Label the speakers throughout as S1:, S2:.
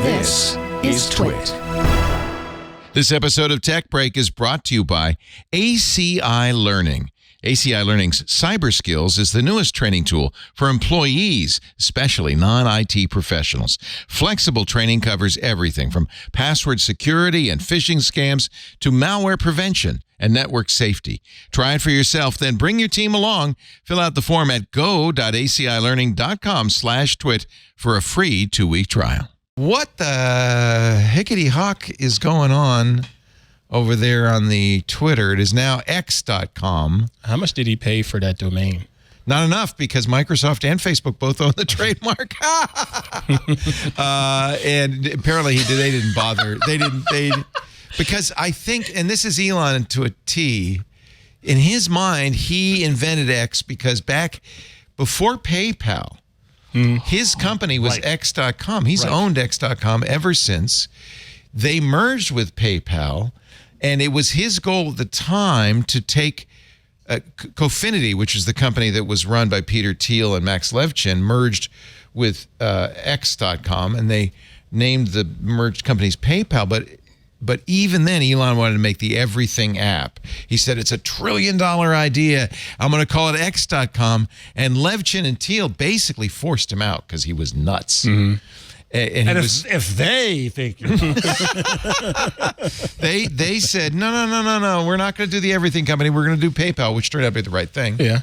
S1: This is TWiT.
S2: This episode of Tech Break is brought to you by ACI Learning. ACI Learning's Cyber Skills is the newest training tool for employees, especially non-IT professionals. Flexible training covers everything from password security and phishing scams to malware prevention and network safety. Try it for yourself, then bring your team along. Fill out the form at go.acilearning.com/twit for a free 2-week trial. What the hickety-hock is going on over there on the Twitter? It is now X.com.
S3: How much did he pay for that domain?
S2: Not enough, because Microsoft and Facebook both own the trademark. And apparently they didn't bother. Because I think, and this is Elon to a T, in his mind, he invented X because back before PayPal, his company was X.com. He's owned X.com ever since. They merged with PayPal, and it was his goal at the time to take Cofinity, which is the company that was run by Peter Thiel and Max Levchin, merged with X.com, and they named the merged companies PayPal. But even then, Elon wanted to make the everything app. He said, it's $1 trillion idea. I'm going to call it X.com. And Levchin and Thiel basically forced him out because he was nuts.
S4: Mm-hmm. And if they think you're nuts.
S2: they said, no, we're not going to do the everything company. We're going to do PayPal, which turned out to be the right thing.
S3: Yeah.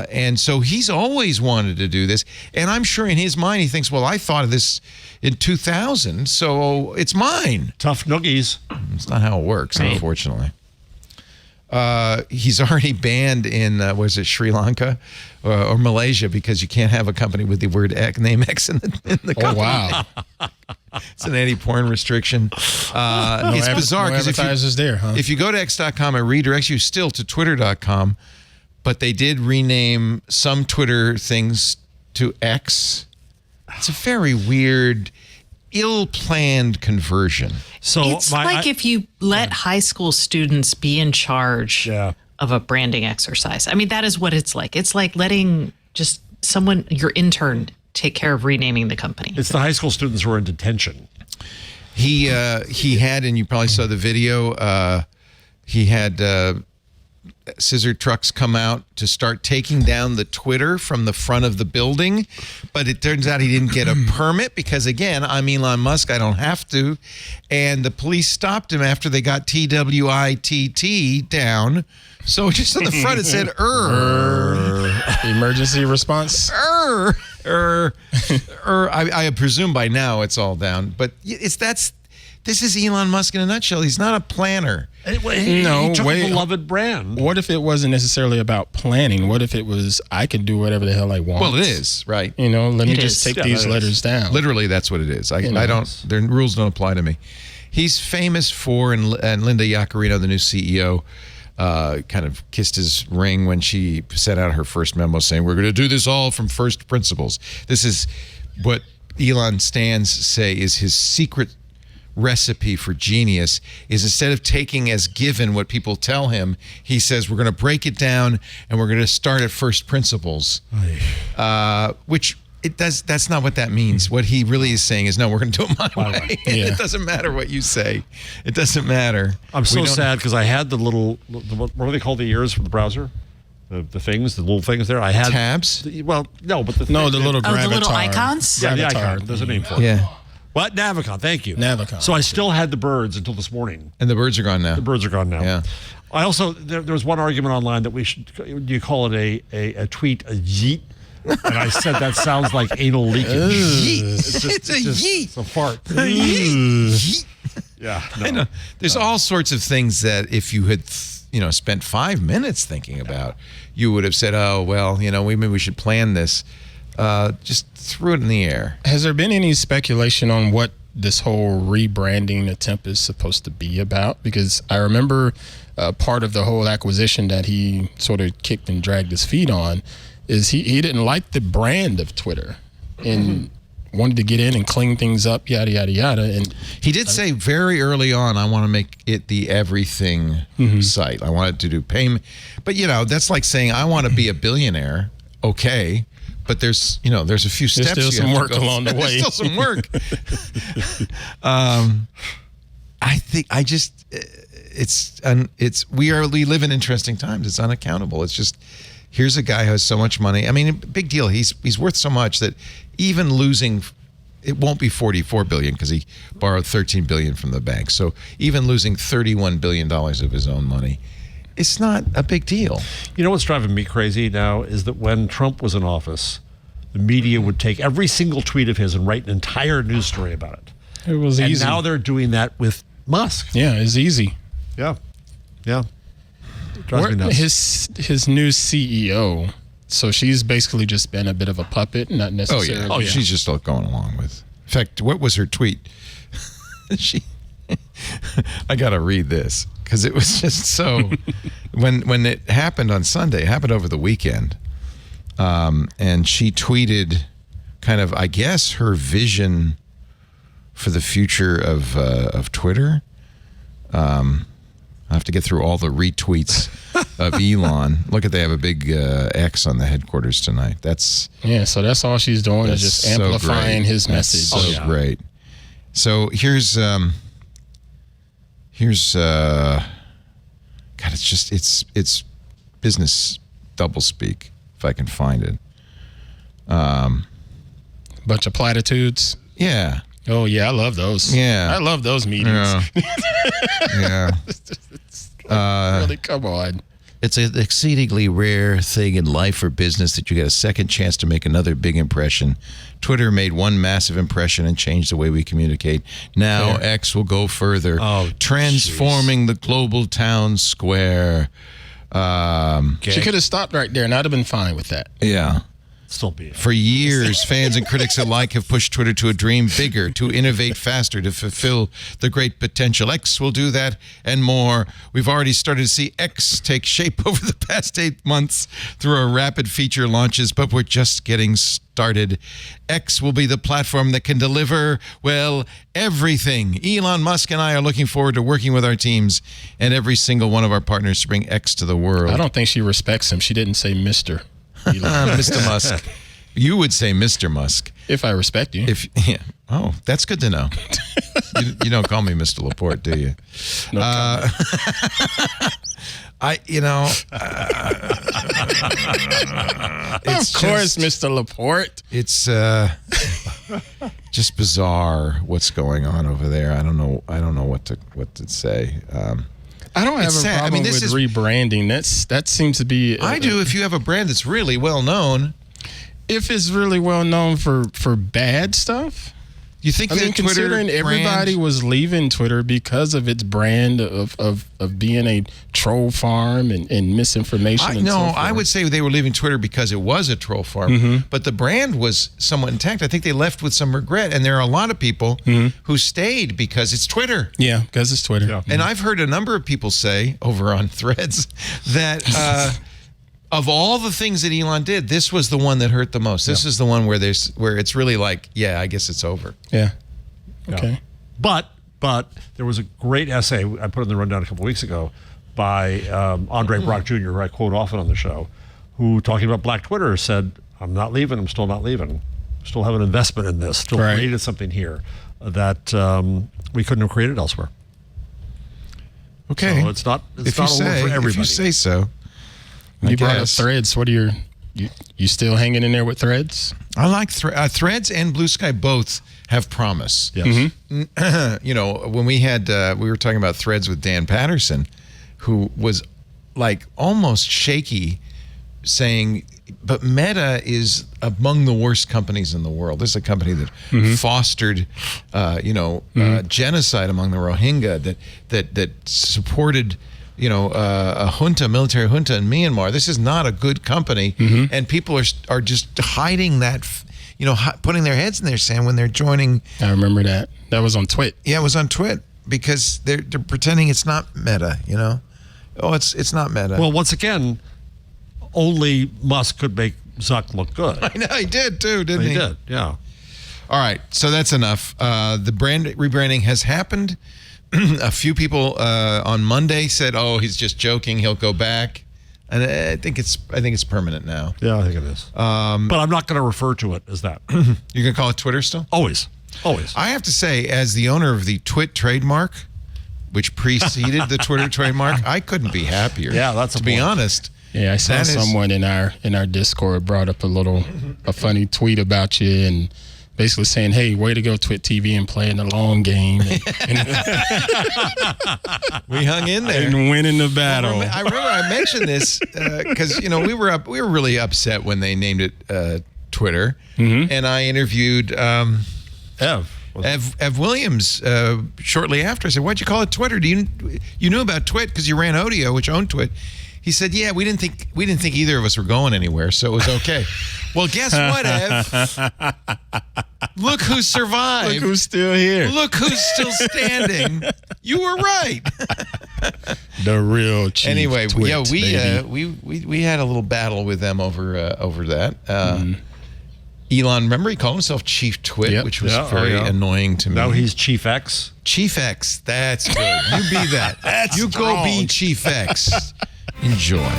S2: And so he's always wanted to do this. And I'm sure in his mind, he thinks, well, I thought of this in 2000, so it's mine.
S4: Tough noogies.
S2: It's not how it works, unfortunately. He's already banned in, Sri Lanka or Malaysia, because you can't have a company with the word name X in the company.
S3: Oh, wow.
S2: It's an anti-porn restriction. It's bizarre, because if you go to X.com, it redirects you still to Twitter.com, but they did rename some Twitter things to X. It's a very weird, ill-planned conversion.
S1: So it's if you let high school students be in charge of a branding exercise. I mean, that is what it's like. It's like letting just someone, your intern, take care of renaming the company.
S4: It's the high school students who are in detention.
S2: He had, and you probably saw the video, he had scissor trucks come out to start taking down the Twitter from the front of the building, but it turns out he didn't get a permit because, again, I'm Elon Musk, I don't have to, and the police stopped him after they got TWiT down. So just on the front it said
S3: emergency response.
S2: I presume by now it's all down, but this is Elon Musk in a nutshell. He's not a planner.
S4: He took a beloved brand.
S3: What if it wasn't necessarily about planning? What if it was, I can do whatever the hell I want?
S2: Well, it is, right?
S3: Let me just take these letters down.
S2: Literally, that's what it is. The rules don't apply to me. He's famous for, and Linda Yaccarino, the new CEO, kind of kissed his ring when she sent out her first memo saying, we're going to do this all from first principles. This is what Elon Stans say is his secret recipe for genius, is instead of taking as given what people tell him, he says, we're going to break it down and we're going to start at first principles, which that's not what that means. What he really is saying is, no, we're going to do it my way. Yeah. It doesn't matter what you say. It doesn't matter.
S4: I'm so sad because I had the little, what do they call the ears for the browser? The little things there. I had
S2: tabs.
S4: Well, no, but the
S1: little gravatar. The little icons.
S4: Yeah, the icon. There's a name for it.
S2: Yeah.
S4: What? Navicon. Thank you.
S3: Navicon.
S4: So I still had the birds until this morning.
S2: And the birds are gone now.
S4: The birds are gone now.
S2: Yeah.
S4: I also, there was one argument online that we should, do you call it a tweet, a yeet? And I said that sounds like anal leakage.
S2: Yeet. It's a yeet.
S4: It's a fart.
S2: Yeet.
S4: Yeah.
S2: No. I know. There's all sorts of things that if you had, spent 5 minutes thinking about, you would have said, oh, well, maybe we should plan this. Just threw it in the air.
S3: Has there been any speculation on what this whole rebranding attempt is supposed to be about? Because I remember part of the whole acquisition that he sort of kicked and dragged his feet on is he didn't like the brand of Twitter and wanted to get in and clean things up, yada, yada, yada. And
S2: he did say very early on, I want to make it the everything site. I want it to do payment. But, that's like saying I want to be a billionaire. Okay. but there's a few steps.
S3: There's still some work along the way.
S2: There's still some work. We live in interesting times. It's unaccountable. It's just, here's a guy who has so much money. I mean, big deal. He's worth so much that even losing, it won't be $44 billion because he borrowed $13 billion from the bank. So even losing $31 billion of his own money, it's not a big deal.
S4: You know what's driving me crazy now is that when Trump was in office, the media would take every single tweet of his and write an entire news story about it.
S3: It was easy.
S4: And now they're doing that with Musk.
S3: Yeah, it's easy.
S4: Yeah. Drives me nuts.
S3: His new CEO. So she's basically just been a bit of a puppet, not necessarily.
S2: Oh, she's just going along with. In fact, what was her tweet? I got to read this because it was just so. when it happened on Sunday, it happened over the weekend, and she tweeted, kind of, I guess, her vision for the future of Twitter. I have to get through all the retweets of Elon. Look at, they have a big X on the headquarters tonight.
S3: So that's all she's doing is just amplifying his message.
S2: So great. So here's God, it's business doublespeak if I can find it.
S3: Bunch of platitudes.
S2: Yeah.
S3: Oh yeah, I love those.
S2: Yeah,
S3: I love those meetings.
S2: Yeah.
S3: Really, come on.
S2: It's an exceedingly rare thing in life or business that you get a second chance to make another big impression. Twitter made one massive impression and changed the way we communicate. Now X will go further, transforming the global town square.
S3: She could have stopped right there, and I'd have been fine with that.
S2: Yeah.
S4: Still be.
S2: For years, fans and critics alike have pushed Twitter to a dream bigger, to innovate faster, to fulfill the great potential. X will do that and more. We've already started to see X take shape over the past 8 months through our rapid feature launches, but we're just getting started. X will be the platform that can deliver, well, everything. Elon Musk and I are looking forward to working with our teams and every single one of our partners to bring X to the world.
S3: I don't think she respects him. She didn't say Mr.
S2: Mr. Musk. You would say Mr. Musk.
S3: If I respect you.
S2: Oh, that's good to know. You don't call me Mr. Laporte, do you?
S3: No
S2: it's
S3: of course, Mr. Laporte.
S2: It's just bizarre what's going on over there. I don't know what to say.
S3: I don't have a problem with rebranding. That seems to be.
S2: I do if you have a brand that's really well known.
S3: If it's really well known for bad stuff.
S2: You think that Twitter
S3: considering everybody was leaving Twitter because of its brand of being a troll farm and misinformation?
S2: I would say they were leaving Twitter because it was a troll farm, but the brand was somewhat intact. I think they left with some regret, and there are a lot of people who stayed because it's Twitter.
S3: Yeah, because it's Twitter. Yeah.
S2: And I've heard a number of people say over on Threads that of all the things that Elon did, this was the one that hurt the most. This is the one where it's really like, yeah, I guess it's over.
S3: Yeah. Okay.
S4: But there was a great essay I put in the rundown a couple weeks ago by Andre Brock Jr., who I quote often on the show, who, talking about Black Twitter, said, I'm not leaving. I'm still not leaving. Still have an investment in this. Still created something here that we couldn't have created elsewhere.
S2: Okay.
S4: So it's not over for everybody.
S2: If you say so.
S3: You brought up Threads. What are you still hanging in there with Threads?
S2: I like Threads and Blue Sky both have promise.
S4: Yes.
S2: When we were talking about Threads with Dan Patterson, who was like almost shaky, saying, but Meta is among the worst companies in the world. This is a company that fostered, genocide among the Rohingya, that supported, a military junta in Myanmar. This is not a good company, and people are just hiding that, putting their heads in their sand when they're joining.
S3: I remember that. That was on TWiT.
S2: Yeah, it was on TWiT because they're pretending it's not Meta. Oh, it's not Meta.
S4: Well, once again, only Musk could make Zuck look good.
S2: I know he did too, didn't he?
S4: He did, yeah.
S2: All right, so that's enough. The brand rebranding has happened. A few people on Monday said, "Oh, he's just joking. He'll go back." And I think it's permanent now.
S4: Yeah, I think it is. But I'm not going to refer to it as that.
S2: You're going to call it Twitter still?
S4: Always.
S2: I have to say, as the owner of the TWiT trademark, which preceded the Twitter trademark, I couldn't be happier.
S4: Yeah, that's
S2: to be honest.
S3: Yeah, I saw someone in our Discord brought up a funny tweet about you and basically saying, "Hey, way to go, TWiT TV, and playing the long game."
S2: We hung in there
S3: and winning the battle.
S2: I remember I mentioned this because we were really upset when they named it Twitter, and I interviewed Ev Williams shortly after. I said, "Why'd you call it Twitter? You knew about TWiT because you ran Odeo, which owned TWiT." He said, "Yeah, we didn't think either of us were going anywhere, so it was okay." Well, guess what, Ev? Look who survived.
S3: Look who's still here.
S2: Look who's still standing. You were right.
S3: The real chief.
S2: Anyway,
S3: TWiT,
S2: we had a little battle with them over that. Elon, remember he called himself Chief TWiT, which was very annoying to me.
S4: Now he's Chief X.
S2: Chief X, that's good. You be that. You go be Chief X. Enjoy.